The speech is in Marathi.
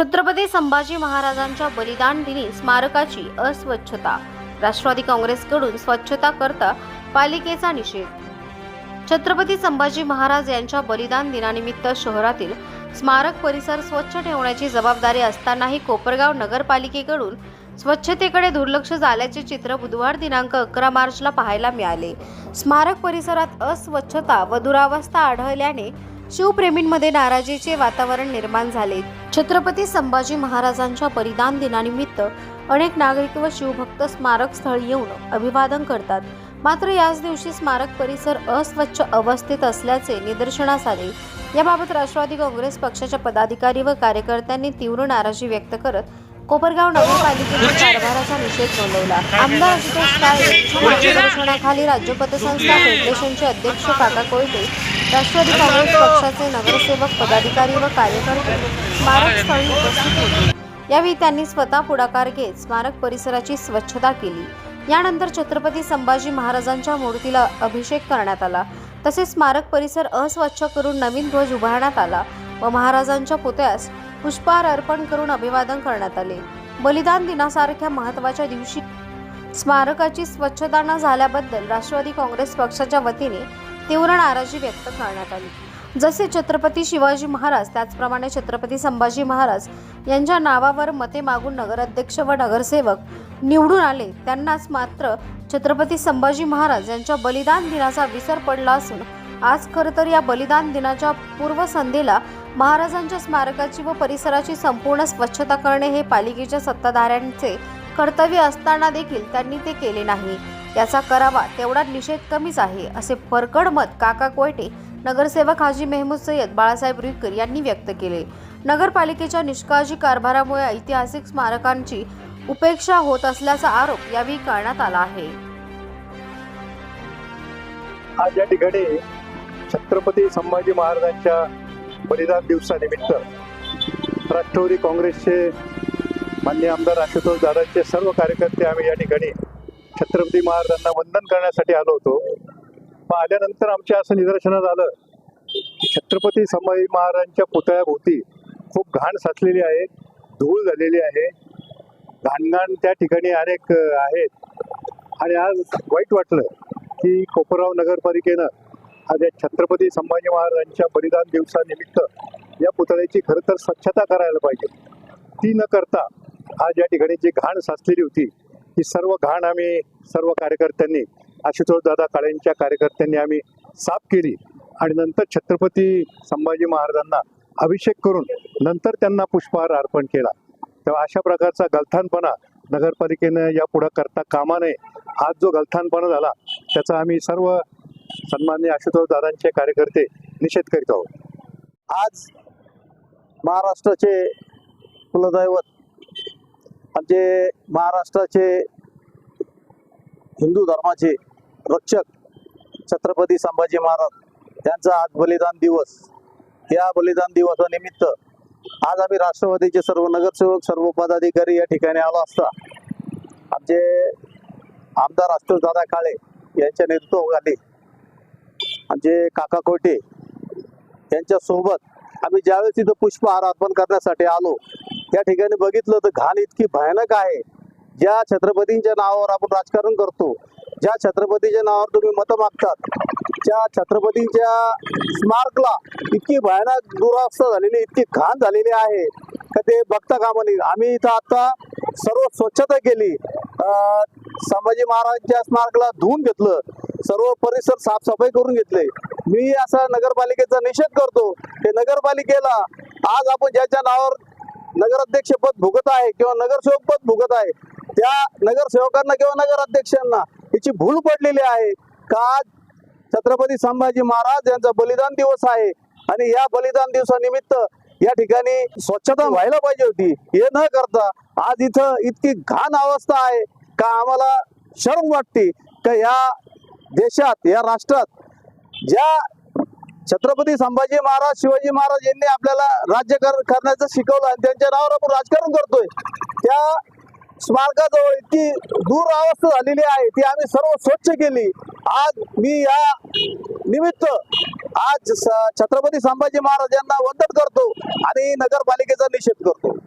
छत्रपती संभाजी महाराजांच्या बलिदान दिनी स्मारकाची अस्वच्छता। राष्ट्रवादी काँग्रेसकडून स्वच्छता करता पालिकेचा निषेध। छत्रपती संभाजी महाराज यांच्या बलिदान दिनानिमित्त शहरातील स्मारक परिसर स्वच्छ ठेवण्याची जबाबदारी असतानाही कोपरगाव नगरपालिकेकडून स्वच्छतेकडे दुर्लक्ष झाल्याचे चित्र बुधवार दिनांक 11 मार्चला पाहायला मिळाले। स्मारक परिसरात अस्वच्छता व दुरावस्था आढळल्याने शिवप्रेमींमध्ये नाराजीचे वातावरण निर्माण झाले। छत्रपती संभाजी महाराजांच्या बलिदान दिनानिमित्त अनेक नागरिक व शिवभक्त स्मारक स्थळी येऊन अभिवादन करतात, मात्र याच दिवशी स्मारक परिसर अस्वच्छ अवस्थेत असल्याचे निदर्शनास आले। याबाबत राष्ट्रवादी काँग्रेस पक्षाच्या पदाधिकारी व कार्यकर्त्यांनी तीव्र नाराजी व्यक्त करत कोपरगाव नगरपालिकेच्या कारभाराचा निषेध नोंदवला। आमदार आशुतोष काळे यांच्या मार्गदर्शनाखाली राज्य पतसंस्था फेडरेशनचे अध्यक्ष काका कोयटे, राष्ट्रवादी काँग्रेस पक्षाचे नगरसेवक, पदाधिकारी व कार्यकर्ते स्मारक स्थळी उपस्थित होते। यावेळी त्यांनी स्वतः पुढाकार घेत स्मारक परिसराची स्वच्छता केली। यानंतर छत्रपती संभाजी महाराजांच्या मूर्तीला अभिषेक करण्यात आला, तसेच स्मारक परिसर अस्वच्छ करून नवीन ध्वज उभारण्यात आला व महाराजांच्या पुतळ्यास पुष्पहार अर्पण करून अभिवादन करण्यात आले। बलिदान दिनासारख्या महत्त्वाच्या दिवशी स्मारकाची स्वच्छता न झाल्याबद्दल राष्ट्रवादी काँग्रेस पक्षाच्या वतीने तीव्र नाराजी व्यक्त करण्यात आली। जसे छत्रपती शिवाजी महाराज त्याचप्रमाणे छत्रपती संभाजी महाराज यांच्या नावावर मते मागून नगराध्यक्ष व नगरसेवक निवडून आले, त्यांनाच मात्र छत्रपती संभाजी महाराज यांच्या बलिदान दिनाचा विसर पडला असून आज खरं तर या बलिदान दिनाच्या पूर्वसंध्येला महाराजांच्या स्मारकाची व परिसराची संपूर्ण स्वच्छता करणे हे पालिकेच्या सत्ताधाऱ्यांचे कर्तव्य असताना देखील त्यांनी ते केले नाही। याचा करावा तेवढा निषेध कमीच आहे, असे परकड मत काका कोयटे, नगरसेवक हाजी मेहमूद सय्यद, बाळासाहेब रुईकर यांनी व्यक्त केले। नगरपालिकेच्या निष्काळजी कारभारामुळे ऐतिहासिक स्मारकांची उपेक्षा होत असल्याचा आरोप यावेळी करण्यात आला आहे। आज या ठिकाणी छत्रपती संभाजी महाराजांच्या बलिदान दिवसानिमित्त राष्ट्रवादी काँग्रेसचे माननीय आमदार आशुतोष दादांचे सर्व कार्यकर्ते आम्ही या ठिकाणी छत्रपती महाराजांना वंदन करण्यासाठी आलो होतो। पण आल्यानंतर आमच्या असं निदर्शनास आलं की छत्रपती संभाजी महाराजांच्या पुतळ्याभोवती खूप घाण साचलेली आहे, धूळ झालेली आहे, घाणघाण त्या ठिकाणी अनेक आहेत। आणि आज वाईट वाटलं की कोपरगाव नगरपालिकेनं आज या छत्रपती संभाजी महाराजांच्या बलिदान दिवसानिमित्त या पुतळ्याची खरं तर स्वच्छता करायला पाहिजे। ती न करता आज या ठिकाणी जी घाण साचलेली होती ही सर्व घाण आम्ही सर्व कार्यकर्त्यांनी, आशुतोष दादा काळेंच्या कार्यकर्त्यांनी आम्ही साफ केली आणि नंतर छत्रपती संभाजी महाराजांना अभिषेक करून नंतर त्यांना पुष्पहार अर्पण केला। तेव्हा अशा प्रकारचा गलथानपणा नगरपालिकेनं यापुढे करता कामा नये। आज जो गलथानपणा झाला त्याचा आम्ही सर्व सन्माननीय आशुतोष दादांचे कार्यकर्ते निषेध करीत आहोत। आज महाराष्ट्राचे कुलदैवत आमचे महाराष्ट्राचे हिंदू धर्माचे रक्षक छत्रपती संभाजी महाराज यांचा आज बलिदान दिवस। या बलिदान दिवसानिमित्त आज आम्ही राष्ट्रवादीचे सर्व नगरसेवक, सर्व पदाधिकारी या ठिकाणी आलो असता आमचे आमदार आशुतोष दादा काळे यांच्या नेतृत्वाखाली आमचे काका कोयटे यांच्या सोबत आम्ही ज्यावेळेस तिथं पुष्पहार अर्पण करण्यासाठी आलो त्या ठिकाणी बघितलं तर घाण इतकी भयानक आहे। ज्या छत्रपतींच्या नावावर आपण राजकारण करतो, ज्या छत्रपतीच्या नावावर तुम्ही मतं मागतात, ज्या छत्रपतींच्या स्मारकला इतकी भयानक दुरावस्था झालेली, इतकी घाण झालेली आहे का ते बघता कामा नये। आम्ही इथं आता सर्व स्वच्छता केली, संभाजी महाराजांच्या स्मारकला धुवून घेतलं, सर्व परिसर साफसफाई करून घेतले। मी असा नगरपालिकेचा निषेध करतो की नगरपालिकेला आज आपण ज्याच्या नावावर नगराध्यक्ष पद भोगत आहे किंवा नगरसेवक पद भोगत आहे त्या नगरसेवकांना किंवा नगराध्यक्षांना याची भूल पडलेली आहे का आज छत्रपती संभाजी महाराज यांचा बलिदान दिवस आहे आणि या बलिदान दिवसानिमित्त या ठिकाणी स्वच्छता व्हायला पाहिजे होती। हे न करता आज इथं इतकी घाण अवस्था आहे का आम्हाला शरम वाटते का या देशात, या राष्ट्रात ज्या छत्रपती संभाजी महाराज, शिवाजी महाराज यांनी आपल्याला राज्य करण्याचं शिकवलं आणि त्यांच्या नावावर आपण राजकारण करतोय, त्या स्मारकाजवळ इतकी दूर अवस्था झालेली आहे ती आम्ही सर्व स्वच्छ केली। आज मी या निमित्त आज छत्रपती संभाजी महाराज यांना वंदन करतो आणि नगरपालिकेचा निषेध करतो.